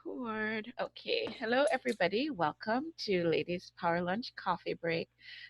Record. Okay. Hello, everybody. Welcome to Ladies Power Lunch Coffee Break.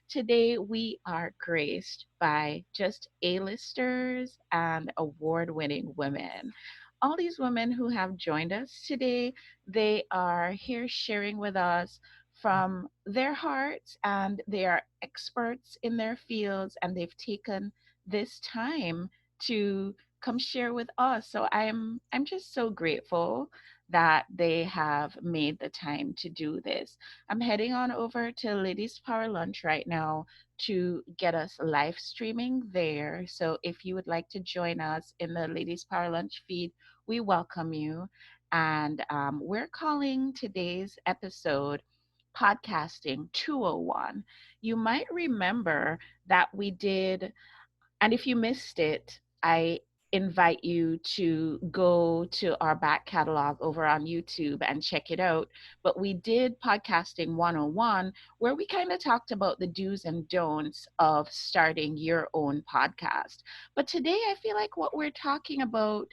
Today, we are graced by just A-listers and award-winning women. All these women who have joined us today, they are here sharing with us from their hearts, and they are experts in their fields, and they've taken this time to come share with us. So I'm just so grateful that they have made the time to do this. I'm heading on over to Ladies Power Lunch right now to get us live streaming there. So if you would like to join us in the Ladies Power Lunch feed, we welcome you. And we're calling today's episode Podcasting 201. You might remember that we did, and if you missed it, I invite you to go to our back catalog over on YouTube and check it out. But we did Podcasting 101, where we kind of talked about the do's and don'ts of starting your own podcast. But today, I feel like what we're talking about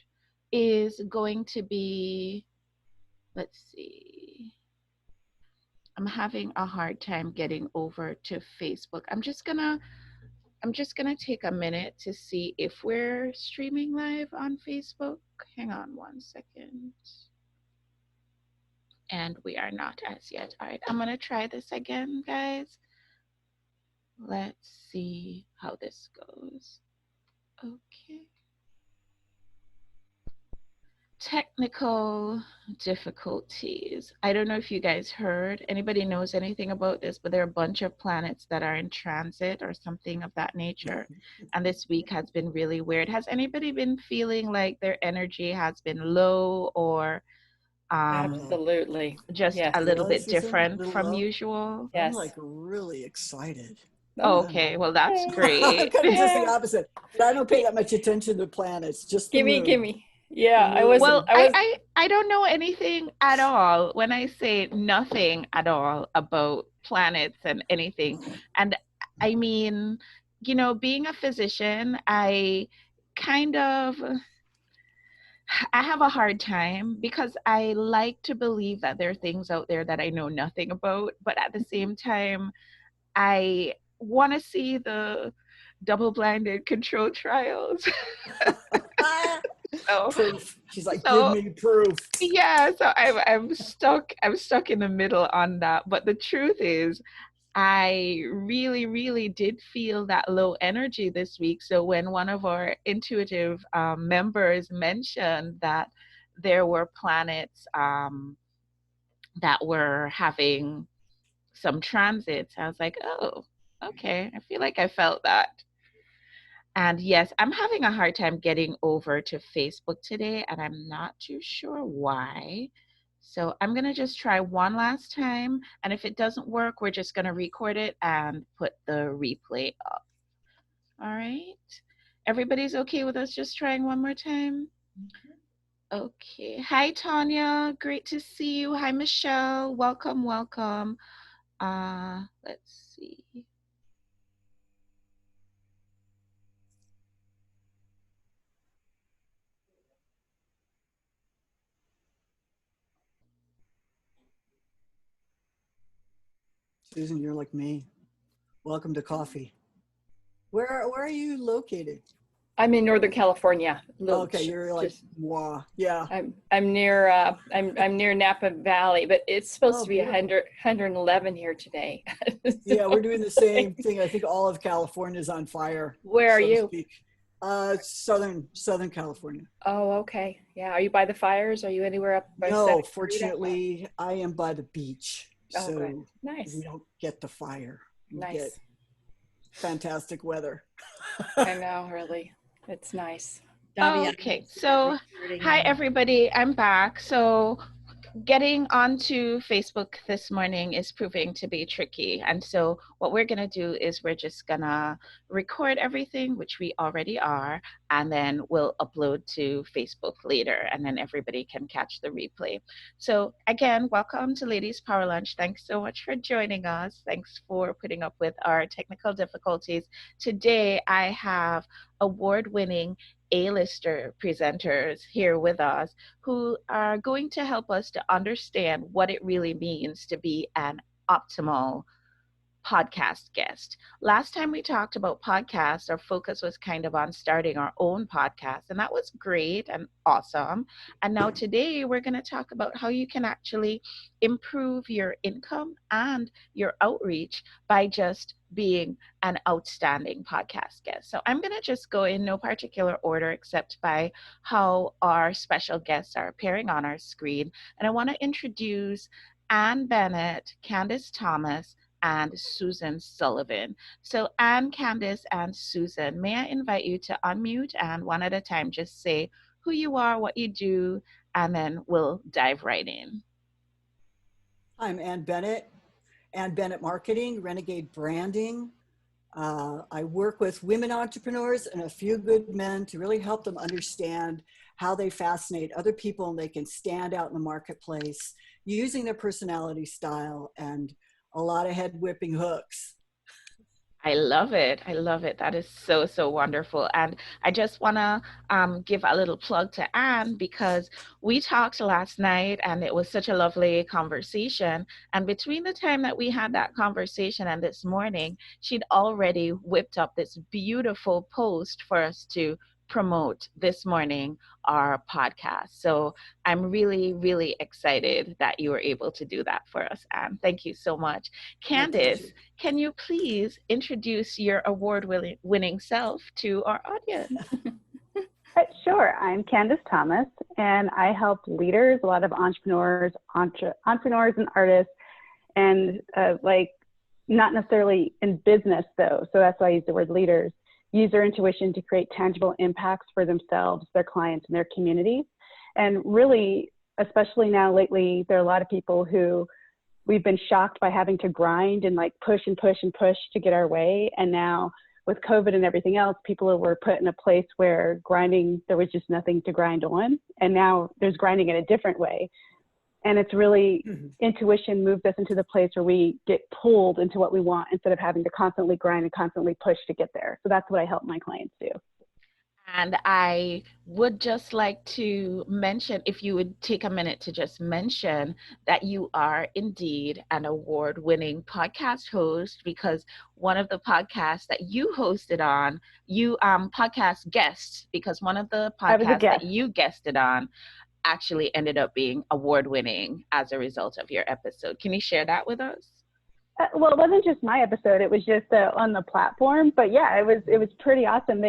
is going to be, let's see. I'm having a hard time getting over to Facebook. I'm just gonna take a minute to see if we're streaming live on Facebook. Hang on one second. And we are not as yet. All right, I'm gonna try this again, guys. Let's see how this goes. Okay. Technical difficulties. I don't know if you guys heard, anybody knows anything about this, but there are a bunch of planets that are in transit or something of that nature. And this week has been really weird. Has anybody been feeling like their energy has been low or Absolutely. just Yes. a little Yeah, bit Susan, different little from low. usual? I'm Yes. like really excited. Oh, Okay, well, that's I'm great. kind of just the opposite. I don't pay that much attention to planets, just the moon. gimme. Yeah, The I was, moon. Well, I I, was, I I don't know anything at all when I say nothing at all about planets and anything. And I mean, being a physician, kind of I have a hard time because I like to believe that there are things out there that I know nothing about, but at the same time, I want to see the double-blinded control trials. so Proof. She's like, give so me proof. yeah, so I'm stuck in the middle on that. But the truth is, I really, really did feel that low energy this week. So when one of our intuitive members mentioned that there were planets that were having some transits, I was like, oh, okay. I feel like I felt that. And yes, I'm having a hard time getting over to Facebook today, and I'm not too sure why. So I'm going to just try one last time. And if it doesn't work, we're just going to record it and put the replay up. All right. Everybody's okay with us just trying one more time? Okay. Hi, Tanya. Great to see you. Hi, Michelle. Welcome, welcome. Let's see. Susan, you're like me. Welcome to coffee. Where are you located? I'm in Northern California. Okay, you're like, Just, wow. Yeah. I'm near, I'm near Napa Valley, but it's supposed Oh, to be beautiful. 111 here today. Yeah, we're doing the same thing. I think all of California is on fire, Where are so to you? speak. Southern California. Oh, okay. Yeah. Are you by the fires? Are you anywhere up by Santa No, Clarita? fortunately, I am by the beach, Oh, good. so Nice. we don't get the fire. We get Nice. fantastic weather. I know, really. It's nice. Davia, Okay, so hi everybody, I'm back. So getting onto Facebook this morning is proving to be tricky. And so what we're going to do is we're just going to record everything, which we already are, and then we'll upload to Facebook later, and then everybody can catch the replay. So again, welcome to Ladies Power Lunch. Thanks so much for joining us. Thanks for putting up with our technical difficulties. Today, I have award-winning A-lister presenters here with us who are going to help us to understand what it really means to be an optimal podcast guest. Last time we talked about podcasts, our focus was kind of on starting our own podcast, and that was great and awesome. And now today we're going to talk about how you can actually improve your income and your outreach by just being an outstanding podcast guest. So I'm going to just go in no particular order except by how our special guests are appearing on our screen. And I want to introduce Ann Bennett, Candice Thomas, and Susan Sullivan. So, Anne, Candice, and Susan, may I invite you to unmute and one at a time just say who you are, what you do, and then we'll dive right in. I'm Ann Bennett, Ann Bennett Marketing, Renegade Branding. I work with women entrepreneurs and a few good men to really help them understand how they fascinate other people and they can stand out in the marketplace using their personality style and a lot of head whipping hooks. I love it. I love it. That is so, so wonderful. And I just want to give a little plug to Anne because we talked last night and it was such a lovely conversation. And between the time that we had that conversation and this morning, she'd already whipped up this beautiful post for us to promote this morning our podcast. So I'm really, really excited that you were able to do that for us, Anne. Thank you so much. Candice, can you please introduce your award-winning self to our audience? Sure. I'm Candice Thomas, and I help leaders, a lot of entrepreneurs and artists, and not necessarily in business though. So that's why I use the word leaders. Use their intuition to create tangible impacts for themselves, their clients, and their communities. And really, especially now lately, there are a lot of people who we've been shocked by having to grind and push and push and push to get our way. And now with COVID and everything else, people were put in a place where grinding, there was just nothing to grind on. And now there's grinding in a different way. And it's really intuition moves us into the place where we get pulled into what we want instead of having to constantly grind and constantly push to get there. So that's what I help my clients do. And I would just like to mention, if you would take a minute to just mention that you are indeed an award-winning podcast host, because one of the podcasts that you hosted on, you podcast guests, because one of the podcasts that you guested on actually ended up being award-winning as a result of your episode. Can you share that with us? Well, it wasn't just my episode; it was just on the platform. But yeah, it was pretty awesome.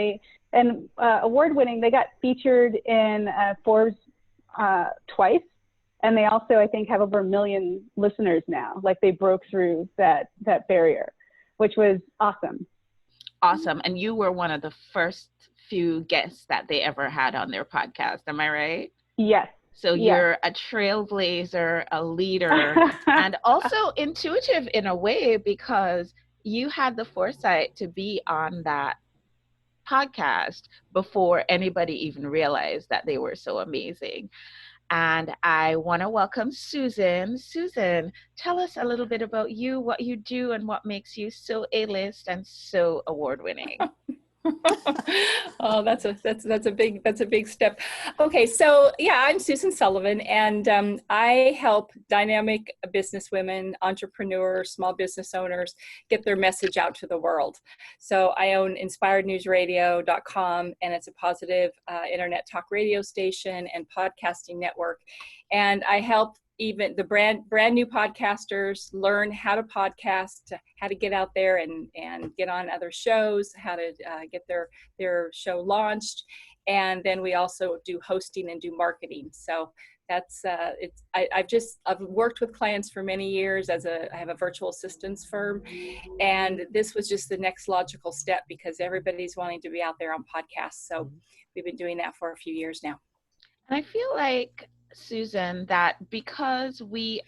Award-winning. They got featured in Forbes twice, and they also, I think, have over 1 million listeners now. They broke through that barrier, which was awesome. Awesome, and you were one of the first few guests that they ever had on their podcast. Am I right? Yes. So you're a trailblazer, a leader, and also intuitive in a way because you had the foresight to be on that podcast before anybody even realized that they were so amazing. And I want to welcome Susan. Susan, tell us a little bit about you, what you do, and what makes you so A-list and so award-winning. Oh, that's a big step. Okay, so yeah, I'm Susan Sullivan, and I help dynamic businesswomen, entrepreneurs, small business owners get their message out to the world. So I own inspirednewsradio.com, and it's a positive internet talk radio station and podcasting network, and I help even the brand new podcasters learn how to podcast, how to get out there and get on other shows, how to get their show launched. And then we also do hosting and do marketing. So that's I've worked with clients for many years I have a virtual assistance firm, and this was just the next logical step because everybody's wanting to be out there on podcasts. So we've been doing that for a few years now. And I feel like, Susan, that because we're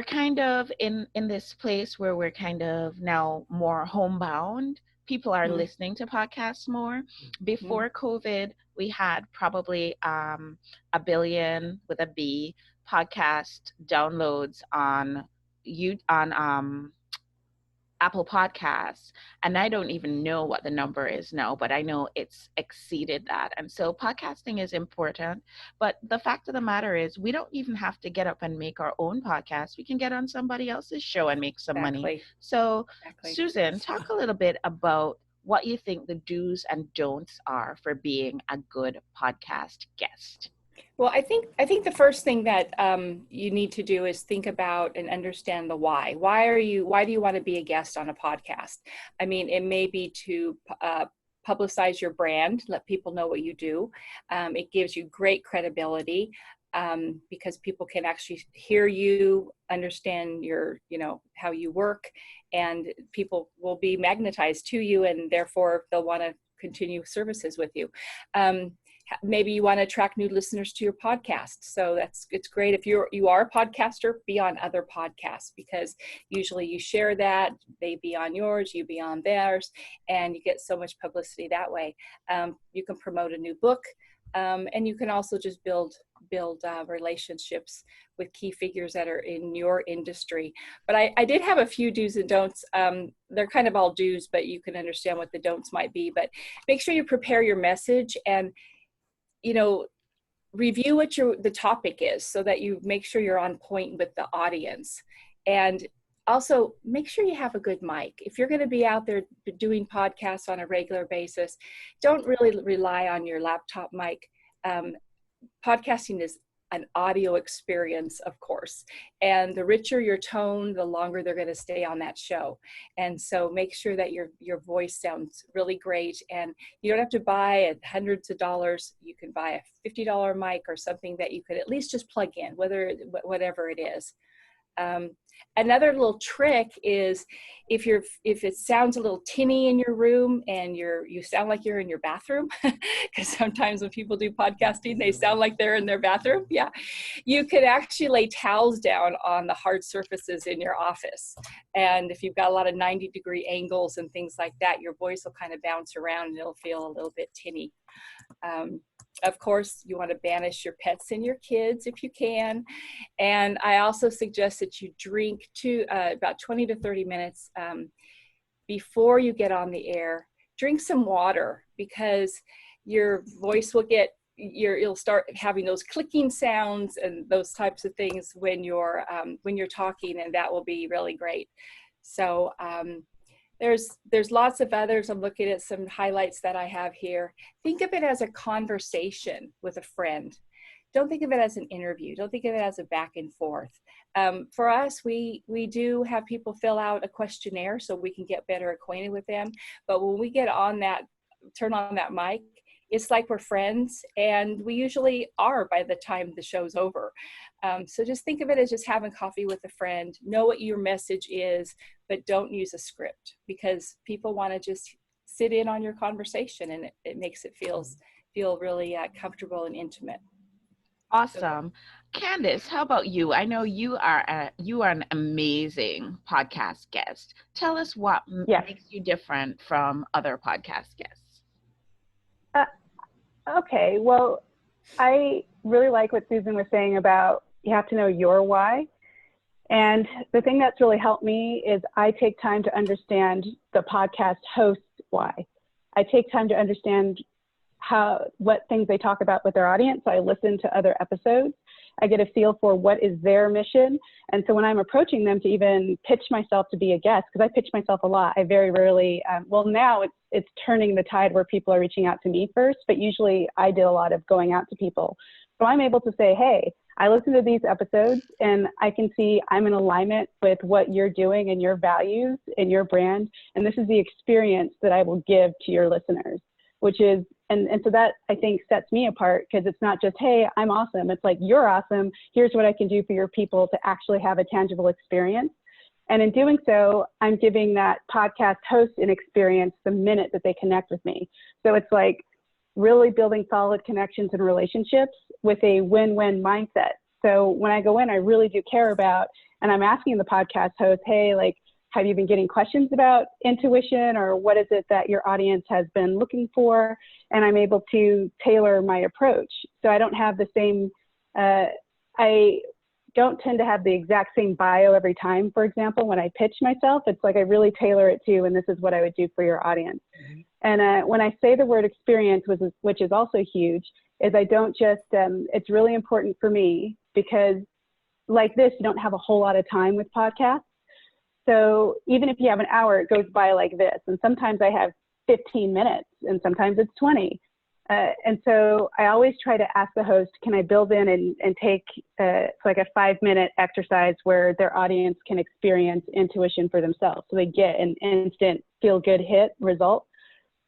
kind of in this place where we're kind of now more homebound, people are listening to podcasts more. Before COVID, we had probably 1 billion with a B podcast downloads on Apple Podcasts, and I don't even know what the number is now, but I know it's exceeded that. And so podcasting is important. But the fact of the matter is, we don't even have to get up and make our own podcast. We can get on somebody else's show and make some money. Exactly. So, Exactly. Susan, talk a little bit about what you think the do's and don'ts are for being a good podcast guest. Well, I think the first thing that you need to do is think about and understand the why. Why do you want to be a guest on a podcast? I mean, it may be to publicize your brand, let people know what you do. It gives you great credibility because people can actually hear you, understand your, how you work, and people will be magnetized to you, and therefore they'll want to continue services with you. Maybe you want to attract new listeners to your podcast. So it's great if you are a podcaster, be on other podcasts, because usually you share that, they be on yours, you be on theirs, and you get so much publicity that way. You can promote a new book, and you can also just build relationships with key figures that are in your industry. But I did have a few do's and don'ts. They're kind of all do's, but you can understand what the don'ts might be. But make sure you prepare your message and review what the topic is, so that you make sure you're on point with the audience. And also make sure you have a good mic. If you're going to be out there doing podcasts on a regular basis, don't really rely on your laptop mic. Podcasting is an audio experience, of course, and the richer your tone, the longer they're going to stay on that show. And so make sure that your voice sounds really great, and you don't have to buy hundreds of dollars. You can buy a $50 mic or something that you could at least just plug in, whatever it is. Another little trick is if it sounds a little tinny in your room and you sound like you're in your bathroom, because sometimes when people do podcasting, they sound like they're in their bathroom. Yeah. You could actually lay towels down on the hard surfaces in your office. And if you've got a lot of 90-degree angles and things like that, your voice will kind of bounce around and it'll feel a little bit tinny. Of course, you want to banish your pets and your kids if you can. And I also suggest that you drink about 20 to 30 minutes before you get on the air. Drink some water, because your voice will you'll start having those clicking sounds and those types of things when you're talking, and that will be really great. So there's lots of others. I'm looking at some highlights that I have here. Think of it as a conversation with a friend. Don't think of it as an interview. Don't think of it as a back and forth. For us, we do have people fill out a questionnaire so we can get better acquainted with them. But when we get turn on that mic, it's like we're friends, and we usually are by the time the show's over. So just think of it as just having coffee with a friend. Know what your message is, but don't use a script, because people want to just sit in on your conversation, and it makes it feel really comfortable and intimate. Awesome. Candice, how about you? I know you are an amazing podcast guest. Tell us what makes you different from other podcast guests. Okay, well, I really like what Susan was saying about you have to know your why. And the thing that's really helped me is I take time to understand the podcast host's why. I take time to understand what things they talk about with their audience. So I listen to other episodes. I get a feel for what is their mission. And so when I'm approaching them to even pitch myself to be a guest, because I pitch myself a lot, I very rarely, now it's turning the tide where people are reaching out to me first, but usually I did a lot of going out to people. So I'm able to say, hey, I listen to these episodes and I can see I'm in alignment with what you're doing and your values and your brand. And this is the experience that I will give to your listeners, which is, and so that I think sets me apart, because it's not just, hey, I'm awesome. It's like, you're awesome. Here's what I can do for your people to actually have a tangible experience. And in doing so, I'm giving that podcast host an experience the minute that they connect with me. So it's like really building solid connections and relationships with a win-win mindset. So when I go in, I really do care about, and I'm asking the podcast host, hey, like, have you been getting questions about intuition, or what is it that your audience has been looking for? And I'm able to tailor my approach. So I don't have the same, don't tend to have the exact same bio every time. For example, when I pitch myself, it's like I really tailor it to, and this is what I would do for your audience. Mm-hmm. And when I say the word experience, which is also huge, is I don't just, it's really important for me because like this, you don't have a whole lot of time with podcasts. So even if you have an hour, it goes by like this. And sometimes I have 15 minutes and sometimes it's 20. And so I always try to ask the host, can I build in and take it's like a 5-minute exercise where their audience can experience intuition for themselves. So they get an instant feel-good hit result.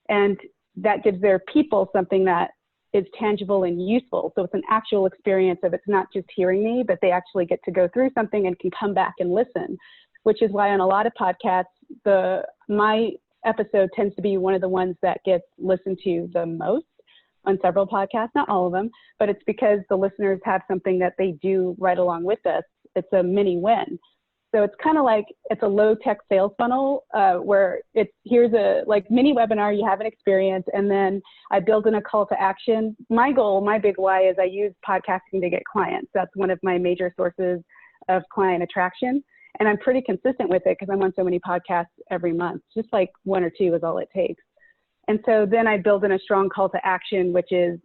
And that gives their people something that is tangible and useful. So it's an actual experience of it's not just hearing me, but they actually get to go through something and can come back and listen, which is why on a lot of podcasts, my episode tends to be one of the ones that gets listened to the most on several podcasts, not all of them, but it's because the listeners have something that they do right along with us. It's a mini win. So it's kind of like, it's a low tech sales funnel where here's a like mini webinar, you have an experience, and then I build in a call to action. My goal, my big why is I use podcasting to get clients. That's one of my major sources of client attraction. And I'm pretty consistent with it because I'm on so many podcasts every month, just like 1 or 2 is all it takes. And so then I build in a strong call to action, which is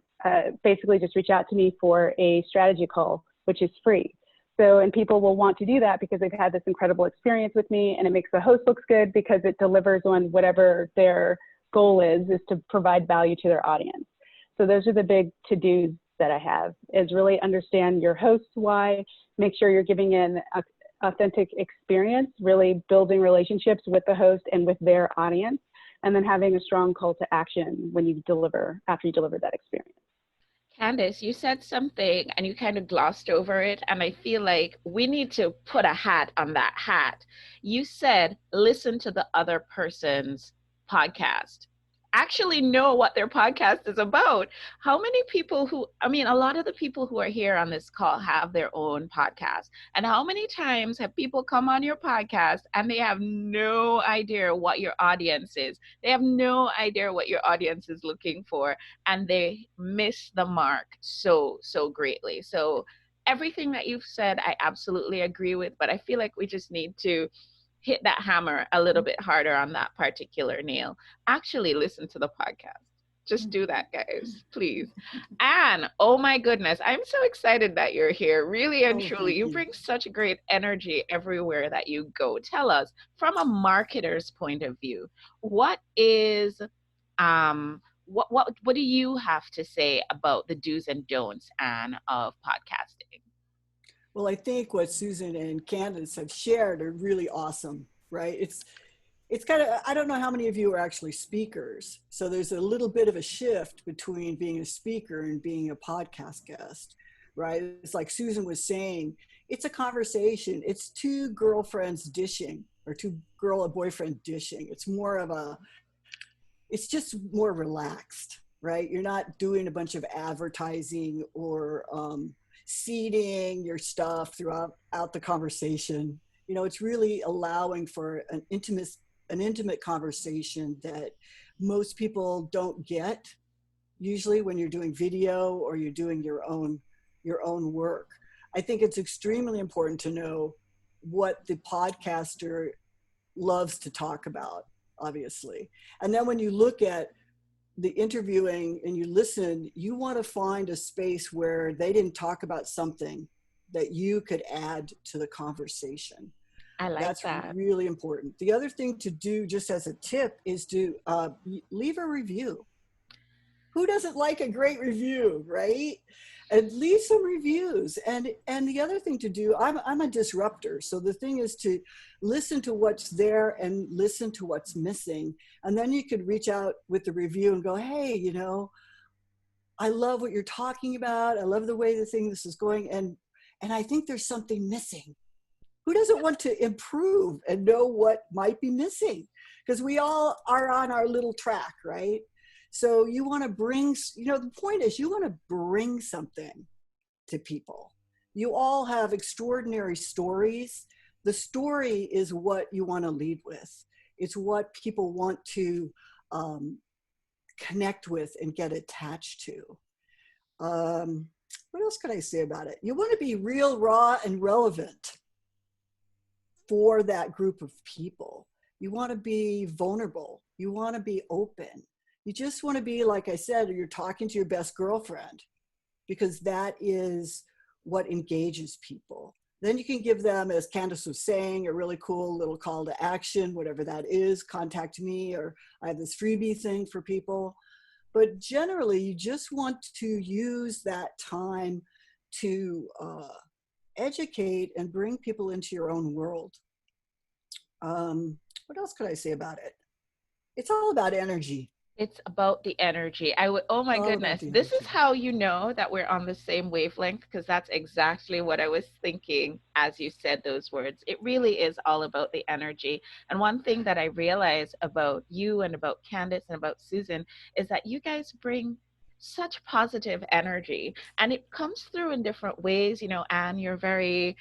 basically just reach out to me for a strategy call, which is free. So, and people will want to do that because they've had this incredible experience with me, and it makes the host looks good because it delivers on whatever their goal is to provide value to their audience. So those are the big to-dos that I have, is really understand your host's why, make sure you're giving in a authentic experience, really building relationships with the host and with their audience, and then having a strong call to action when you deliver, after you deliver that experience. Candice, you said something and you kind of glossed over it, and I feel like we need to put a hat on that hat. You said, listen to the other person's podcast. Actually know what their podcast is about. How many people a lot of the people who are here on this call have their own podcast. And how many times have people come on your podcast and they have no idea what your audience is? They have no idea what your audience is looking for, and they miss the mark so greatly. So everything that you've said, I absolutely agree with, but I feel like we just need to hit that hammer a little bit harder on that particular nail. Actually listen to the podcast. Just do that, guys, please. And oh my goodness, I'm so excited that you're here. Really and truly, you bring such great energy everywhere that you go. Tell us, from a marketer's point of view, what is what do you have to say about the do's and don'ts, Anne, of podcasting? Well, I think what Susan and Candice have shared are really awesome, right? It's kind of, I don't know how many of you are actually speakers. So there's a little bit of a shift between being a speaker and being a podcast guest, right? It's like Susan was saying, it's a conversation. It's 2 girlfriends dishing, or 2 girl and boyfriend dishing. It's just more relaxed, right? You're not doing a bunch of advertising or seeding your stuff throughout the conversation. You know, it's really allowing for an intimate conversation that most people don't get usually when you're doing video or you're doing your own work. I think it's extremely important to know what the podcaster loves to talk about, obviously. And then when you look at the interviewing and you listen, you want to find a space where they didn't talk about something that you could add to the conversation. I like that. That's really important. The other thing to do, just as a tip, is to leave a review. Who doesn't like a great review, right? And leave some reviews. And the other thing to do, I'm a disruptor. So the thing is to listen to what's there and listen to what's missing. And then you could reach out with the review and go, hey, you know, I love what you're talking about. I love the way this is going. And I think there's something missing. Who doesn't want to improve and know what might be missing? Because we all are on our little track, right? So you want to bring, you know, the point is you want to bring something to people. You all have extraordinary stories. The story is what you want to lead with. It's what people want to connect with and get attached to. what else could I say about it? You want to be real, raw, and relevant for that group of people. You want to be vulnerable. You want to be open. You just want to be, like I said, you're talking to your best girlfriend, because that is what engages people. Then you can give them, as Candice was saying, a really cool little call to action, whatever that is, contact me, or I have this freebie thing for people. But generally, you just want to use that time to educate and bring people into your own world. What else could I say about it? It's all about energy. It's about the energy. Oh my goodness. This is how you know that we're on the same wavelength, because that's exactly what I was thinking as you said those words. It really is all about the energy. And one thing that I realize about you and about Candice and about Susan is that you guys bring such positive energy, and it comes through in different ways. You know, Anne, you're very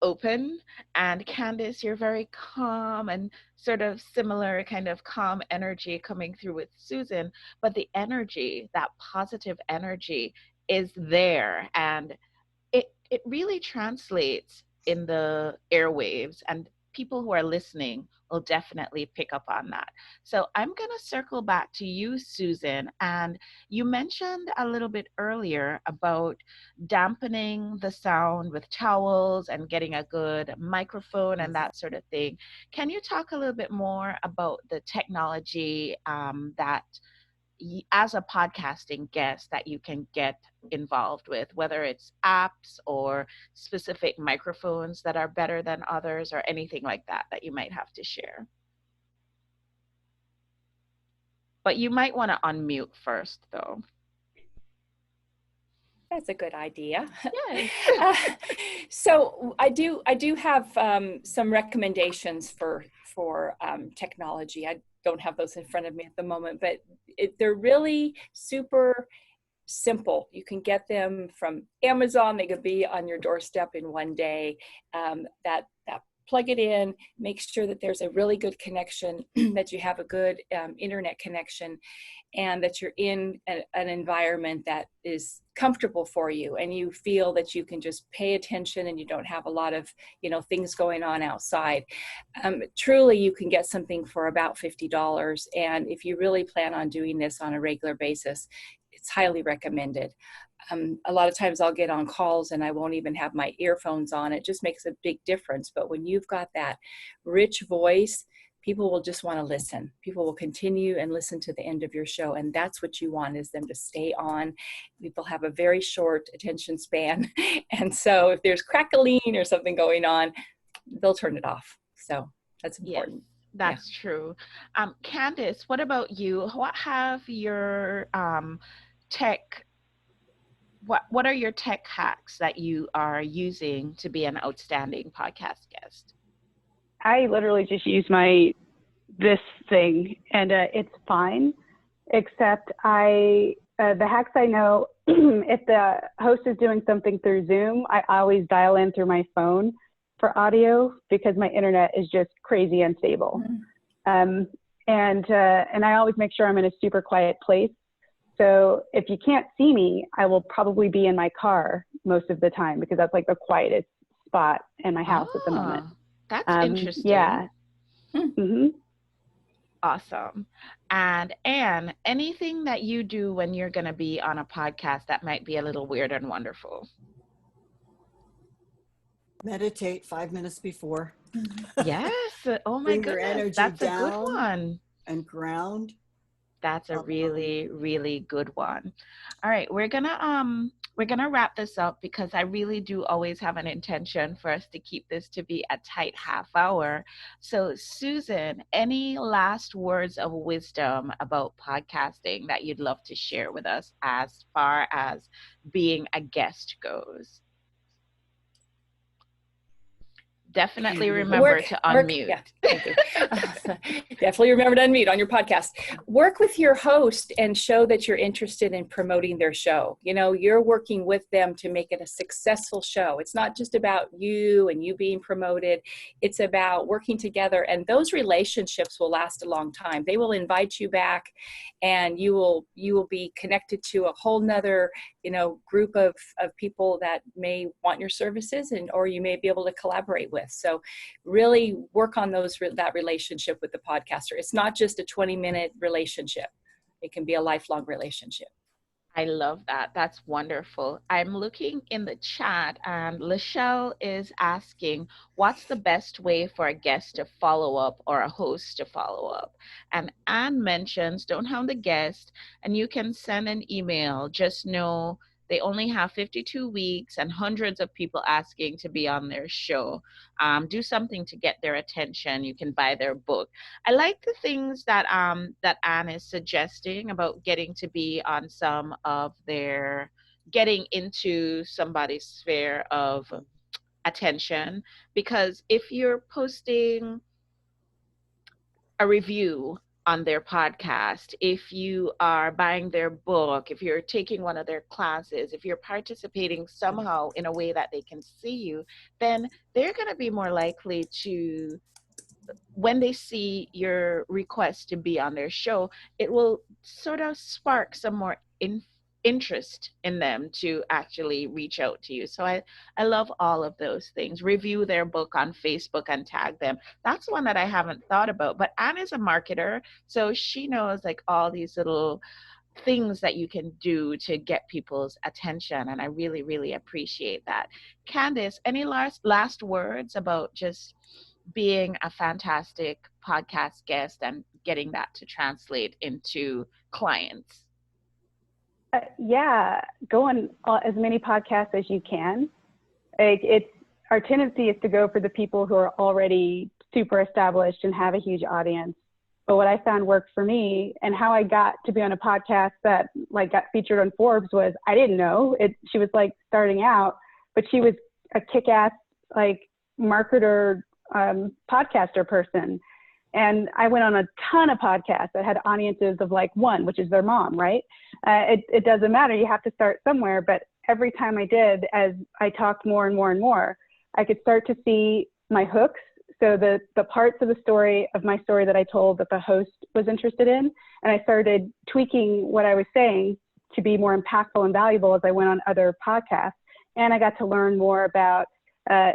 open, and Candice, you're very calm, and sort of similar kind of calm energy coming through with Susan, but the energy, that positive energy, is there, and it really translates in the airwaves, and people who are listening will definitely pick up on that. So I'm going to circle back to you, Susan, and you mentioned a little bit earlier about dampening the sound with towels and getting a good microphone and that sort of thing. Can you talk a little bit more about the technology that as a podcasting guest that you can get involved with, whether it's apps or specific microphones that are better than others, or anything like that that you might have to share? But you might want to unmute first, though. That's a good idea. Yes. So I do have some recommendations for technology. I don't have those in front of me at the moment, but they're really super simple. You can get them from Amazon. They could be on your doorstep in one day. That plug it in, make sure that there's a really good connection, that you have a good internet connection, and that you're in an environment that is comfortable for you, and you feel that you can just pay attention and you don't have a lot of things going on outside. Truly, you can get something for about $50, and if you really plan on doing this on a regular basis, it's highly recommended. A lot of times I'll get on calls and I won't even have my earphones on. It just makes a big difference. But when you've got that rich voice, people will just want to listen. People will continue and listen to the end of your show. And that's what you want, is them to stay on. People have a very short attention span. And so if there's crackling or something going on, they'll turn it off. So that's important. Yes, that's true. Candice, what about you? What have your what are your tech hacks that you are using to be an outstanding podcast guest? I literally just use this thing, and it's fine, except the hacks I know, if the host is doing something through Zoom, I always dial in through my phone for audio, because my internet is just crazy unstable. And I always make sure I'm in a super quiet place. So if you can't see me, I will probably be in my car most of the time, because that's like the quietest spot in my house at the moment. That's interesting. Yeah. Mm-hmm. Awesome. And Anne, anything that you do when you're going to be on a podcast that might be a little weird and wonderful? Meditate 5 minutes before. Yes. Oh my goodness. That's a good one. And ground. That's a really, really good one. All right, we're gonna wrap this up, because I really do always have an intention for us to keep this to be a tight half hour. So Susan, any last words of wisdom about podcasting that you'd love to share with us as far as being a guest goes? Definitely remember Work, to work, unmute. yeah, thank you. Definitely remember to unmute on your podcast. Work with your host and show that you're interested in promoting their show. You know, you're working with them to make it a successful show. It's not just about you and you being promoted. It's about working together, and those relationships will last a long time. They will invite you back, and you will be connected to a whole nother, you know, group of people that may want your services, and or you may be able to collaborate with. So really work on that relationship with the podcaster. It's not just a 20-minute relationship. It can be a lifelong relationship. I love that. That's wonderful. I'm looking in the chat and Lachelle is asking, what's the best way for a guest to follow up or a host to follow up? And Anne mentions, don't hound the guest and you can send an email. Just know they only have 52 weeks and hundreds of people asking to be on their show. Do something to get their attention. You can buy their book. I like the things that that Anne is suggesting about getting to be on some of their, getting into somebody's sphere of attention, because if you're posting a review on their podcast, if you are buying their book, if you're taking one of their classes, if you're participating somehow in a way that they can see you, then they're going to be more likely to, when they see your request to be on their show, it will sort of spark some more interest in them to actually reach out to you. So I love all of those things. Review their book on Facebook and tag them. That's one that I haven't thought about, but Anne is a marketer, so she knows like all these little things that you can do to get people's attention, and I really, really appreciate that. Candice, any last words about just being a fantastic podcast guest and getting that to translate into clients? Yeah, go on as many podcasts as you can. It's our tendency is to go for the people who are already super established and have a huge audience. But what I found worked for me, and how I got to be on a podcast that like got featured on Forbes, was I didn't know it. She was like starting out, but she was a kick-ass like marketer, podcaster person. And I went on a ton of podcasts that had audiences of like one, which is their mom, right? It doesn't matter. You have to start somewhere. But every time I did, as I talked more and more and more, I could start to see my hooks. So the parts of the story of my story that I told that the host was interested in. And I started tweaking what I was saying to be more impactful and valuable as I went on other podcasts. And I got to learn more about,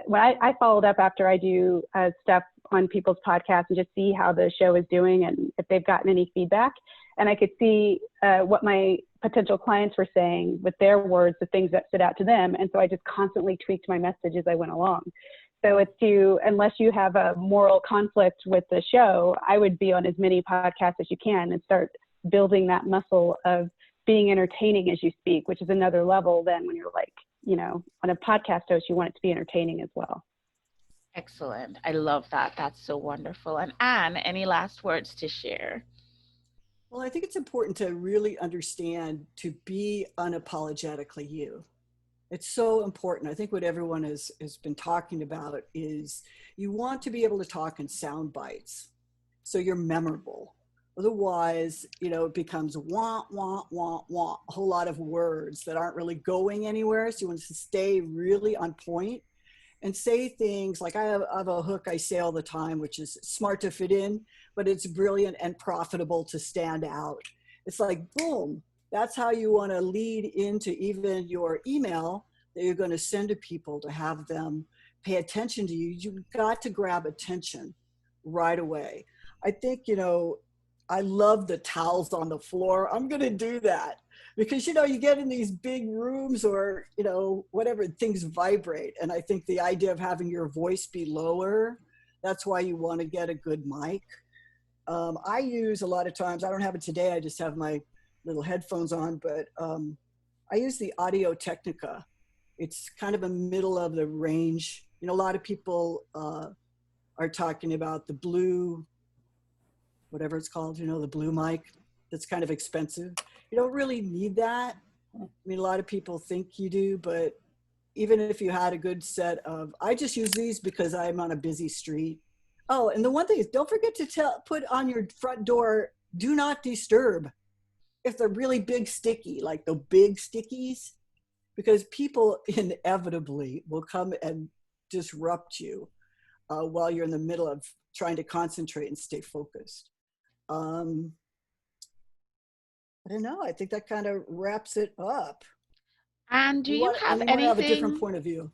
when I followed up after I do stuff on people's podcasts and just see how the show is doing and if they've gotten any feedback. And I could see what my potential clients were saying with their words, the things that stood out to them. And so I just constantly tweaked my message as I went along. So it's unless you have a moral conflict with the show, I would be on as many podcasts as you can and start building that muscle of being entertaining as you speak, which is another level than when you're like, you know, on a podcast host, you want it to be entertaining as well. Excellent. I love that. That's so wonderful. And Anne, any last words to share? Well, I think it's important to really understand to be unapologetically you. It's so important. I think what everyone has been talking about is you want to be able to talk in sound bites so you're memorable. Otherwise, you know, it becomes wah, wah, wah, wah, a whole lot of words that aren't really going anywhere. So you want to stay really on point and say things like, I have a hook I say all the time, which is smart to fit in, but it's brilliant and profitable to stand out. It's like, boom, that's how you want to lead into even your email that you're going to send to people to have them pay attention to you. You've got to grab attention right away. I think, you know, I love the towels on the floor. I'm going to do that because, you know, you get in these big rooms or, you know, whatever, things vibrate. And I think the idea of having your voice be lower, that's why you want to get a good mic. I use a lot of times, I don't have it today, I just have my little headphones on, but I use the Audio Technica. It's kind of a middle of the range. You know, a lot of people are talking about the blue, whatever it's called, you know, the blue mic that's kind of expensive. You don't really need that. I mean, a lot of people think you do, but even if you had a good set of, I just use these because I'm on a busy street. Oh, and the one thing is, don't forget to put on your front door, do not disturb. If they're really big sticky, like the big stickies, because people inevitably will come and disrupt you while you're in the middle of trying to concentrate and stay focused. I don't know. I think that kind of wraps it up. And do you have and you want to have a different anything? point of view.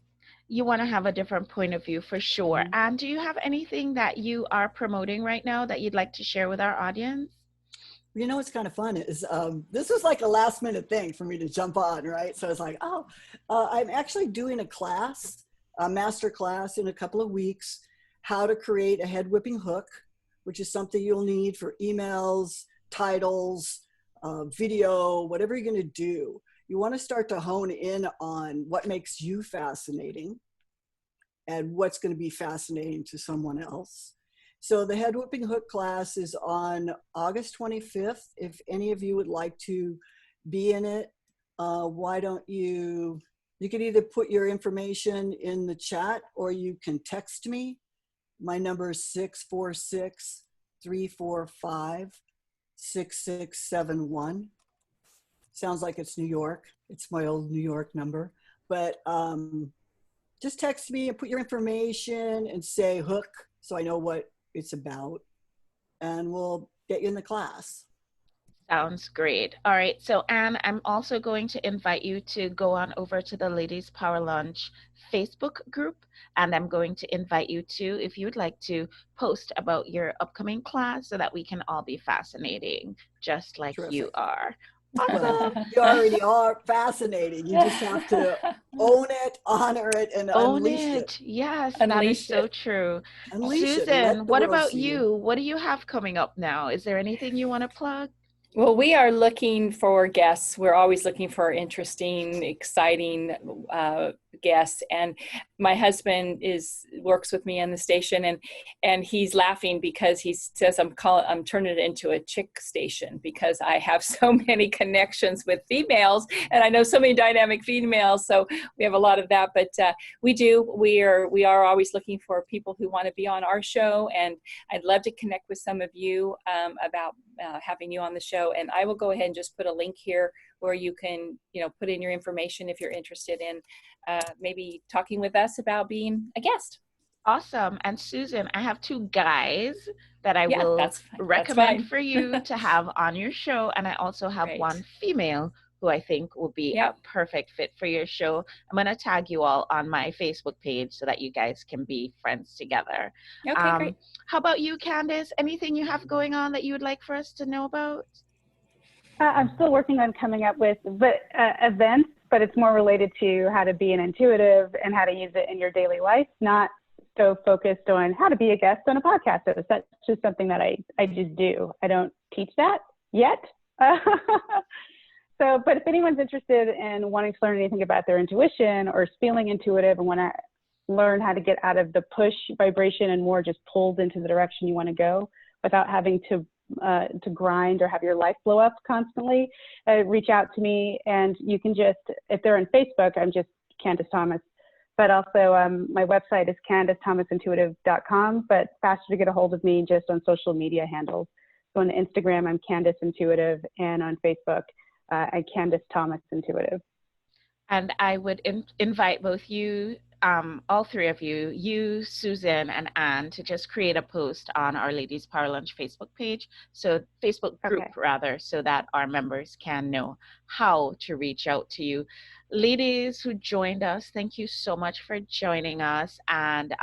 You want to have a different point of view for sure. Mhm. And do you have anything that you are promoting right now that you'd like to share with our audience? You know what's kind of fun is this was like a last minute thing for me to jump on, right? So it's like, oh, I'm actually doing a class, a master class in a couple of weeks, how to create a head whipping hook, which is something you'll need for emails, titles, video, whatever you're going to do. You want to start to hone in on what makes you fascinating and what's going to be fascinating to someone else. So the head whipping hook class is on August 25th. If any of you would like to be in it, why don't you can either put your information in the chat or you can text me. My number is 646-345-6671. Sounds like it's New York. It's my old New York number. But just text me and put your information and say hook so I know what it's about, and we'll get you in the class. Sounds great. All right. So, Anne, I'm also going to invite you to go on over to the Ladies Power Lunch Facebook group, and I'm going to invite you to, if you'd like to, post about your upcoming class so that we can all be fascinating, just like you Terrific. are. Well, Awesome. you already are fascinating. You just have to own it, honor it, and Own unleash it. it. Yes, that is Unleash so it. true. Unleash it and Susan, let the what world about see you. you? What do you have coming up now? Is there anything you want to plug? Well, we are looking for guests. We're always looking for interesting, exciting guests. And my husband works with me on the station, and he's laughing because he says I'm turning it into a chick station because I have so many connections with females, and I know so many dynamic females. So we have a lot of that. But we are always looking for people who want to be on our show, and I'd love to connect with some of you about having you on the show. And I will go ahead and just put a link here where you can, put in your information if you're interested in maybe talking with us about being a guest. Awesome. And Susan, I have two guys that I will That's recommend fine. for you to have on your show. And I also have Great. one female who I think will be a perfect fit for your show. I'm going to tag you all on my Facebook page so that you guys can be friends together. Okay, great. How about you, Candice? Anything you have going on that you would like for us to know about? I'm still working on coming up with events, but it's more related to how to be an intuitive and how to use it in your daily life, not so focused on how to be a guest on a podcast. That's just something that I just do. I don't teach that yet. But if anyone's interested in wanting to learn anything about their intuition or feeling intuitive and want to learn how to get out of the push vibration and more just pulled into the direction you want to go without having to grind or have your life blow up constantly, reach out to me. And you can just, if they're on Facebook, I'm just Candice Thomas. But also my website is CandiceThomasIntuitive.com, but faster to get a hold of me just on social media handles. So on Instagram, I'm Candice Intuitive, and on Facebook, I'm Candice Thomas Intuitive. And I would invite both you, all three of you, Susan and Anne, to just create a post on our Ladies Power Lunch Facebook page, so Facebook group rather, so that our members can know how to reach out to you. Ladies who joined us, thank you so much for joining us. And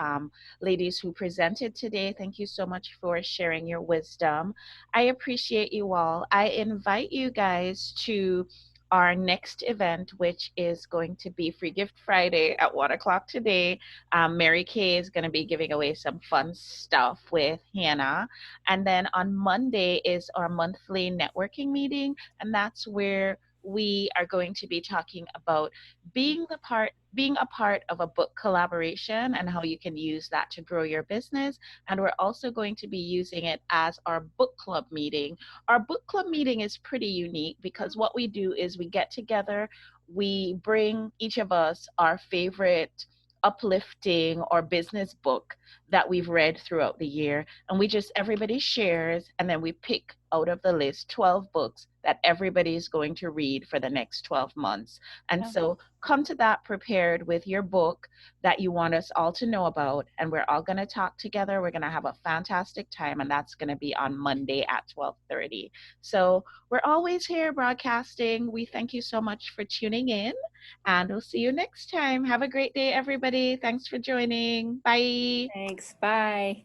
ladies who presented today, thank you so much for sharing your wisdom. I appreciate you all. I invite you guys to our next event, which is going to be Free Gift Friday at 1 o'clock today. Mary Kay is going to be giving away some fun stuff with Hannah. And then on Monday is our monthly networking meeting, and that's where we are going to be talking about being a part of a book collaboration and how you can use that to grow your business. And we're also going to be using it as our book club meeting. Our book club meeting is pretty unique because what we do is we get together we bring each of us our favorite uplifting or business book that we've read throughout the year, and we just everybody shares, and then we pick out of the list 12 books that everybody is going to read for the next 12 months. And Yeah. so come to that prepared with your book that you want us all to know about, and we're all going to talk together. We're going to have a fantastic time, and that's going to be on Monday at 12:30. So we're always here broadcasting. We thank you so much for tuning in, and we'll see you next time. Have a great day, everybody. Thanks for joining. Bye. Thanks. Bye.